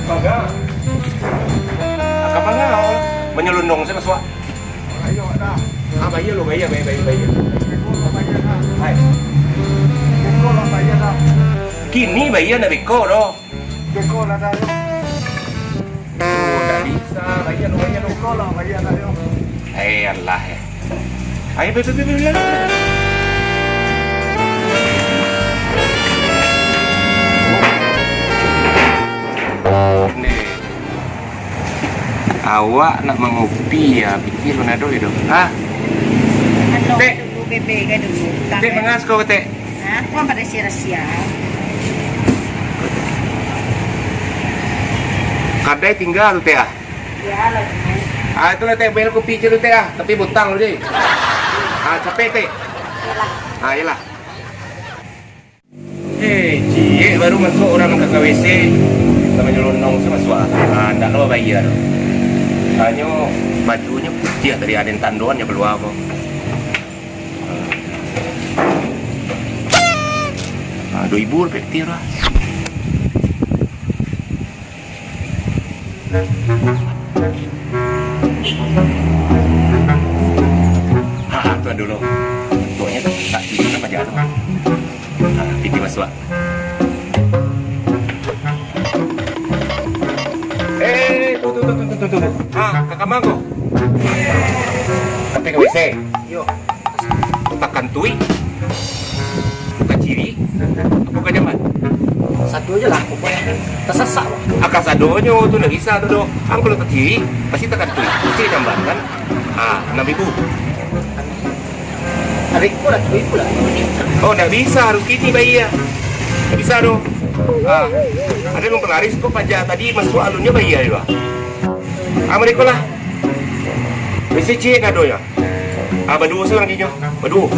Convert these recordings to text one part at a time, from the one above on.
Baga. Kapag nga, menyelundong sa maswa. Ayo ada. Ah, bayi lo, bayi. Hai. Beko lah bayar dah. Kini bayi na biko, no? Beko lah dah. Oh, dah bisa, bayi lo. Beko lah bayar dah yo. Allah ya. Ayo, bayi. Nih. Awak nak mengopi ya, pikir lo nado itu. Ah, Ano, Te. dulu bebe ka dulu. Tek mangas kau tek. Ha? Kung pada siya-siya. Kadai tinggal lu teh ah. Ya, lagi. Ah itu lah teh bel kopi lu teh ah, tapi butang lu deh. Ah capek teh. Ah iyalah. Cie baru masuk orang ke WC. Sama nyelonong sama suara. Ah ndak lo bayar. Hanya bajunya putih tadi ada yang tandoannya keluar kok. Ah 2.000 lebih petir lah. Tuan dulu. Tuanya tak tidur apa jatuh. Titi masuk. Tuh. Kakak mangko. Tapi ke WC. Yo. Tekan tui. Buka ciri. Apa ke jaman? Satu aja lah, pokoknya. Tersesat. Akas adonya tuh nggak bisa tuh. Ang kalau ke ciri pasti tekan tui. Pasti tambah kan? Ah, 6.000. Tarik pula, tuloy pula. Oh, nggak bisa, harus gini bayi ya. Nggak bisa dong. Ah, ada yang penglaris kok pajak tadi masuk alunnya bayi ya, Pak. Ah, mereka lah. Mesti cek kado ya. Ah, berdua seorang kinyo. Berdua.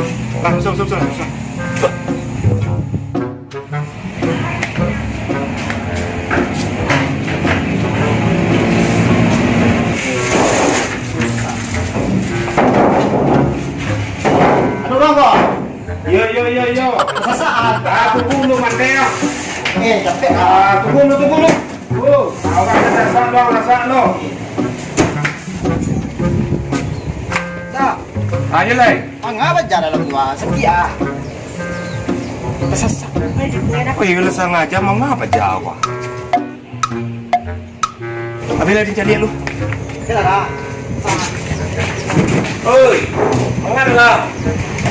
Ah, usah. Ano bang ko? Yo. Tersesat. Ah, tunggu Mateo. Capek ah. Ah, tunggu. Orang rasa lo. Tak. Ayo lah. Ang apa jalan lang gua? Setia. Tersesat. Oh iya lah sengaja mau ngapa Jawa? Abi lagi cari lu. Kira dah. Oi, mangan lah.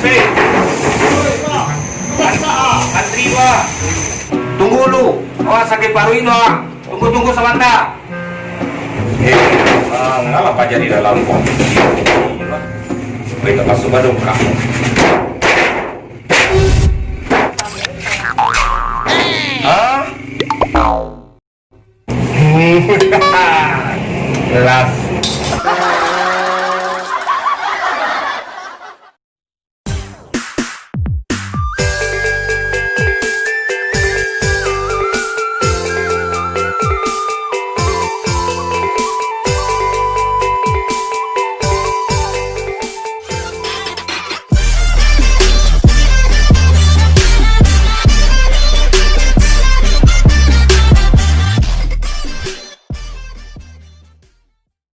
Hei, antri wa. Tunggu lu. Oh sakit paru ini doang. Tunggu sebentar. Ngapa apa jadi dalam kok? Kita masuk badung kamu. Hah? Las